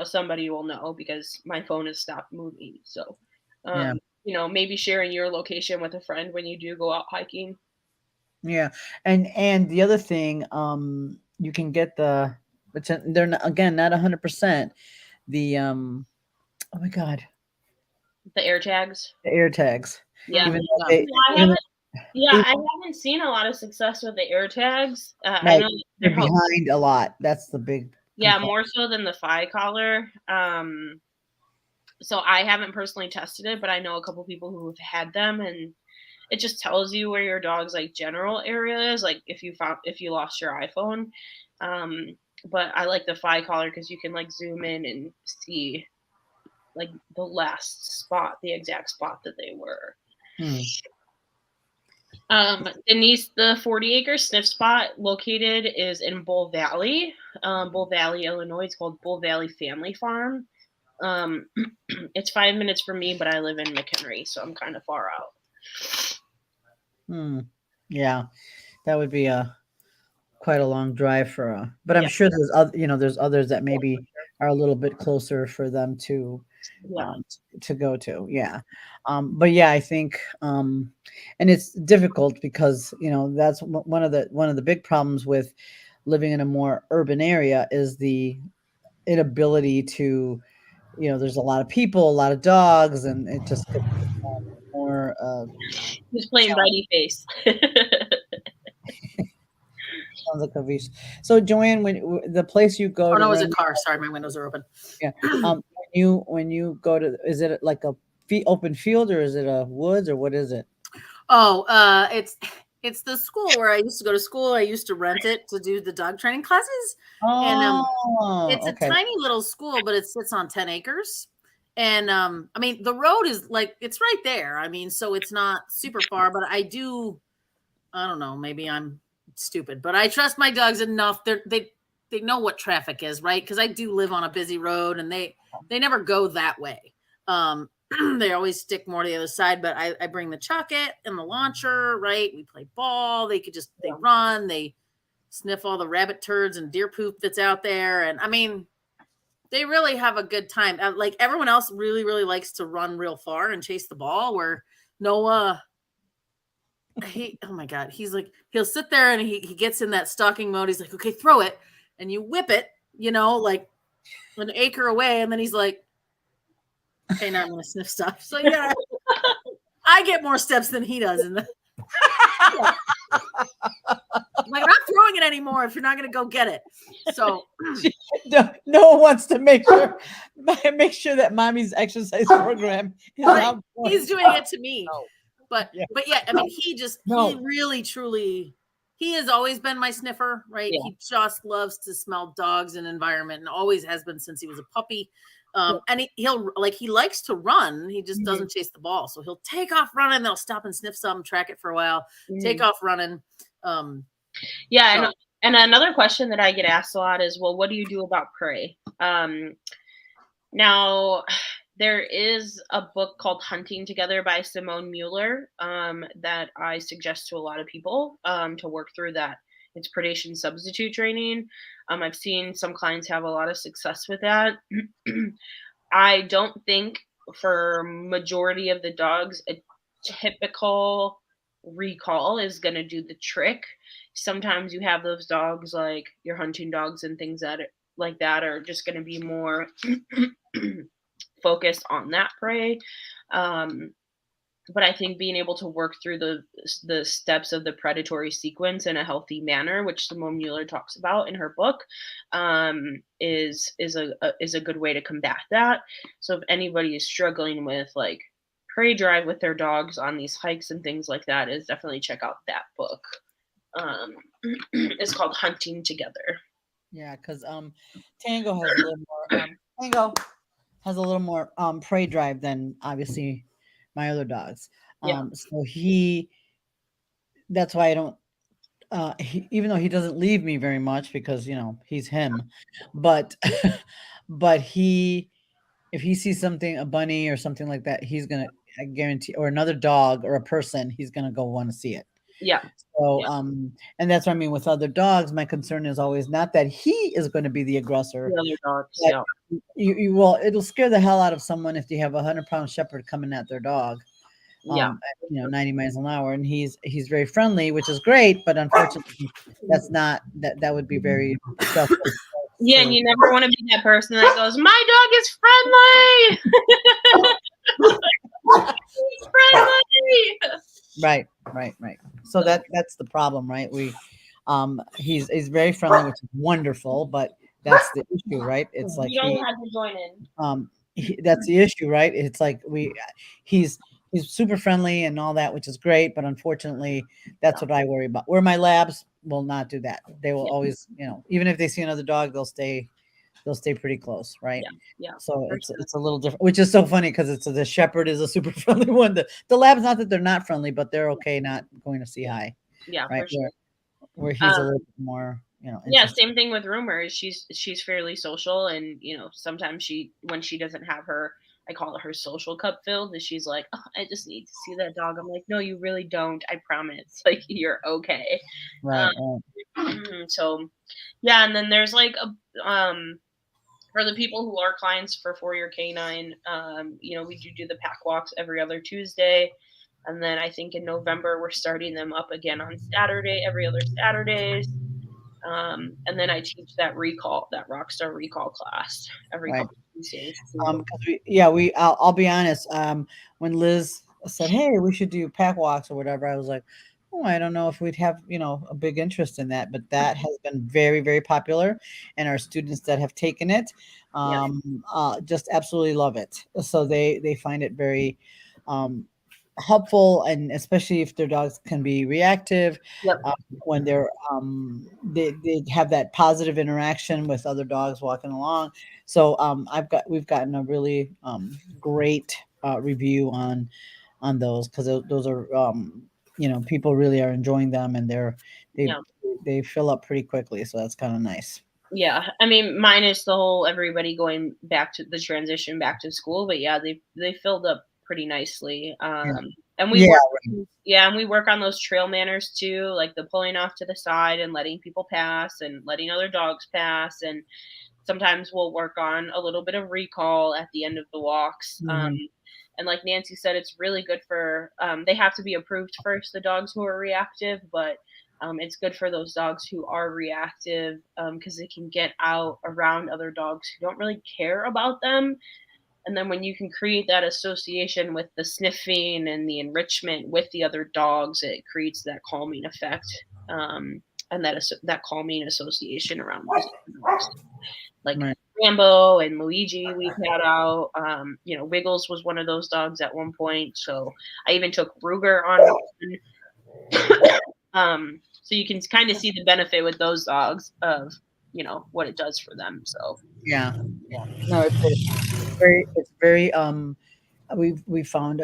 somebody will know because my phone has stopped moving. So, Yeah. maybe sharing your location with a friend when you do go out hiking. Yeah. And the other thing, you can get but they're not, again, not 100%. The oh my God, The air tags. the air tags. Yeah. Even though Yeah. they, I even, haven't. Yeah, even I haven't seen a lot of success with the air tags. I right, know they're they're helpful. behind a lot. That's the big Yeah, complaint. more so than the FI collar. So I haven't personally tested it, but I know a couple people who have had them, and it just tells you where your dog's like general area is, like if you lost your iPhone. But I like the FI collar because you can like zoom in and see like the last spot, the exact spot that they were. Denise, the 40-acre sniff spot located is in Bull Valley, Illinois. It's called Bull Valley Family Farm. It's 5 minutes from me, but I live in McHenry, so I'm kind of far out. Yeah, that would be quite a long drive but I'm sure there's there's others that maybe are a little bit closer for them to go to. Yeah. But yeah, I think and it's difficult because that's one of the big problems with living in a more urban area is the inability to, there's a lot of people, a lot of dogs, and it just gets more Who's playing Bitey Face? sounds like a beast. So Joanne, when the place you go Oh to no, it was a run, car. Sorry, my windows are open. yeah. When you go to, is it like a open field, or is it a woods, or what is it? Oh, it's the school where I used to go to school. I used to rent it to do the dog training classes. And it's a tiny little school, but it sits on 10 acres. And I mean, the road is like, it's right there. I mean, so it's not super far, but I don't know, maybe I'm stupid, but I trust my dogs enough. They know what traffic is, right? Because I do live on a busy road, and they never go that way. They always stick more to the other side, but I bring the chucket and the launcher, right? We play ball. They run, they sniff all the rabbit turds and deer poop that's out there. And I mean, they really have a good time. Like everyone else really, really likes to run real far and chase the ball, where Noah, oh my God, he's like, he'll sit there and he gets in that stalking mode. He's like, okay, throw it. And you whip it, like an acre away. And then he's like, okay, now I'm going to sniff stuff. So yeah, I get more steps than he does. Like, I'm not throwing it anymore if you're not going to go get it. So no one wants to make sure that mommy's exercise program is right. He's doing it to me. But yeah, I mean, he really, truly, he has always been my sniffer, right? Yeah. He just loves to smell dogs and environment, and always has been since he was a puppy. And he likes to run. He just doesn't chase the ball. So he'll take off running. They'll stop and sniff some, track it for a while, take off running. And another question that I get asked a lot is, well, what do you do about prey? Now, there is a book called Hunting Together by Simone Mueller that I suggest to a lot of people to work through that. It's predation substitute training. I've seen some clients have a lot of success with that. I don't think for majority of the dogs, a typical recall is going to do the trick. Sometimes you have those dogs, like your hunting dogs and things that are just going to be more focused on that prey. But I think being able to work through the steps of the predatory sequence in a healthy manner, which Simone Mueller talks about in her book, is a good way to combat that. So if anybody is struggling with like prey drive with their dogs on these hikes and things like that, is definitely check out that book. It's called Hunting Together. Yeah, because Tango has a little more Tango has a little more prey drive than obviously my other dogs. Yeah. So that's why I don't even though he doesn't leave me very much because he's him, but but if he sees something, a bunny or something like that, he's gonna, I guarantee, or another dog or a person, he's gonna go want to see it. Yeah. So, Yeah. and that's what I mean with other dogs. My concern is always not that he is going to be the aggressor, The other dogs. but Yeah. you will, it'll scare the hell out of someone if you have a 100-pound shepherd coming at their dog, Yeah. at, 90 miles an hour, and he's very friendly, which is great, but unfortunately, that's not that would be very stressful Yeah, and for. you never want to be that person that goes, "My dog is friendly." He's friendly. Right, right, right. So that's the problem, right? He's very friendly, which is wonderful, but that's the issue, right? It's like You don't have to join in. that's the issue, right? It's like he's he's super friendly and all that, which is great, but unfortunately, that's what I worry about. Where my labs will not do that. They will Yeah. always, even if they see another dog, they'll stay pretty close, right? Yeah. Yeah. So For it's sure. it's a little different, which is so funny because it's the shepherd is a super friendly one. The lab's not that they're not friendly, but they're okay not going to see high, Yeah, right? for sure. Where he's a little bit more, Yeah, interesting. same thing with Rumors. She's fairly social, and sometimes when she doesn't have her, I call it her social cup filled, and she's like, "Oh, I just need to see that dog." I'm like, "No, you really don't. I promise. Like, you're okay." Right, So, yeah, and then there's like for the people who are clients for For Your Canine, we do the pack walks every other Tuesday. And then I think in November, we're starting them up again on Saturday, every other Saturdays. And then I teach that Rockstar Recall class every right. couple of Tuesdays. 'Cause I'll be honest. When Liz said, "Hey, we should do pack walks or whatever," I was like, "Oh, I don't know if we'd have, a big interest in that." But that has been very, very popular, and our students that have taken it, Yeah. just absolutely love it. So they find it very, helpful, and especially if their dogs can be reactive, Yep. when they have that positive interaction with other dogs walking along. So we've gotten a really great review on those, because those are, people really are enjoying them, and they Yeah. they fill up pretty quickly, so that's kind of nice. Yeah. I mean, minus the whole everybody going back to the transition back to school, but yeah, they filled up pretty nicely. Yeah. And Yeah, we work on those trail manners too, like the pulling off to the side and letting people pass and letting other dogs pass. And sometimes we'll work on a little bit of recall at the end of the walks. Mhm. And like Nancy said, it's really good for, they have to be approved first, the dogs who are reactive, but it's good for those dogs who are reactive, because they can get out around other dogs who don't really care about them. And then when you can create that association with the sniffing and the enrichment with the other dogs, it creates that calming effect, and that calming association around those dogs. Like Right. Rambo and Luigi, we've had out. Wiggles was one of those dogs at one point. So I even took Ruger on. So you can kind of see the benefit with those dogs of what it does for them. So Yeah, yeah. No, it's very we found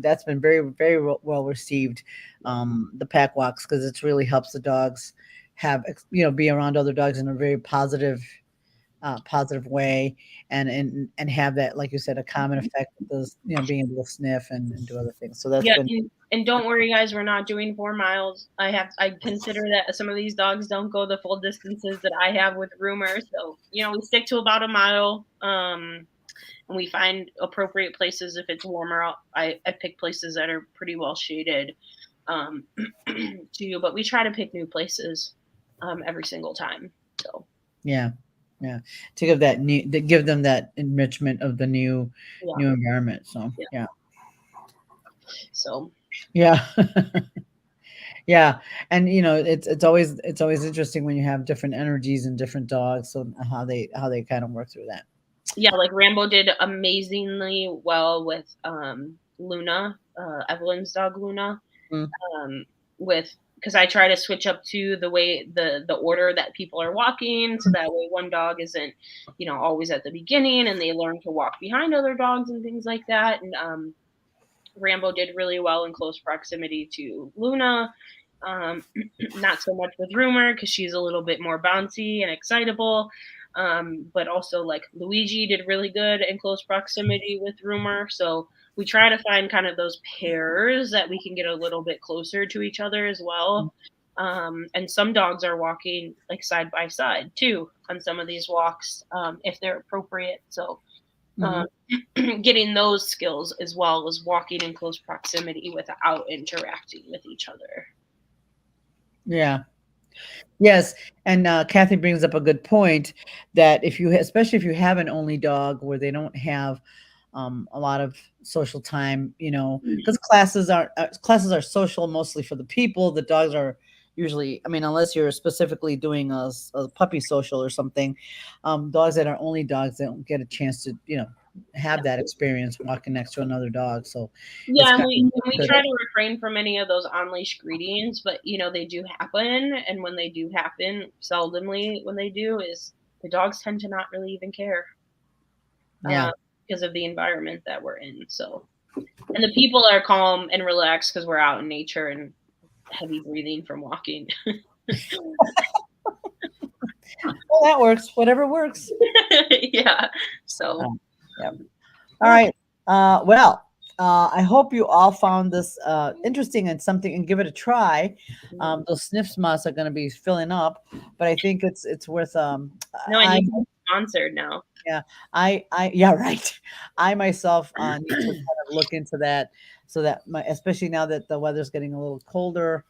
that's been very, very well received, the pack walks, because it really helps the dogs be around other dogs in a very positive way, and have that, like you said, a common effect with those, being able to sniff and do other things. So that's yeah, been. and don't worry, guys, we're not doing 4 miles. I consider that some of these dogs don't go the full distances that I have with Rumor. So we stick to about a mile. And we find appropriate places if it's warmer out. I pick places that are pretty well shaded, too. But we try to pick new places every single time. So Yeah, yeah, to give them that enrichment of the new yeah, environment. So yeah. yeah, So yeah. Yeah, and it's always interesting when you have different energies and different dogs, so how they kind of work through that. yeah, like Rambo did amazingly well with Luna, Evelyn's dog Luna, Mm. with because I try to switch up to the way the order that people are walking, so that way one dog isn't, always at the beginning, and they learn to walk behind other dogs and things like that. And Rambo did really well in close proximity to Luna. Not so much with Rumor because she's a little bit more bouncy and excitable. But also like Luigi did really good in close proximity with Rumor. So we try to find kind of those pairs that we can get a little bit closer to each other as well. And some dogs are walking like side by side too on some of these walks if they're appropriate. So getting those skills as well as walking in close proximity without interacting with each other. Yeah. Yes, and Kathy brings up a good point that especially if you have an only dog where they don't have a lot of social time, because classes are social mostly for the people. The dogs are usually, I mean, unless you're specifically doing a puppy social or something, dogs that are only dogs, they don't get a chance to, have that experience walking next to another dog. So yeah, and we try to refrain from any of those on leash greetings, but they do happen, and when they do happen, seldomly when they do, is the dogs tend to not really even care. Yeah. Because of the environment that we're in. So, and the people are calm and relaxed because we're out in nature and heavy breathing from walking. Well, that works. Whatever works. Yeah. So. Yeah. All right. Well, I hope you all found this interesting and something, and give it a try. Those sniffs moths are going to be filling up, but I think it's worth. No, I need to be sponsored now. Yeah, yeah, right. I myself need to kind of look into that, so that especially now that the weather's getting a little colder,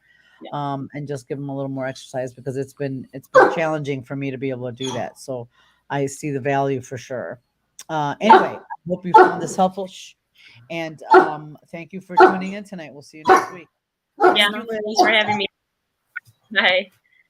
and just give them a little more exercise, because it's been challenging for me to be able to do that. So I see the value for sure. Anyway, I hope you found this helpful, and thank you for tuning in tonight. We'll see you next week. Yeah, thanks for having me. Bye.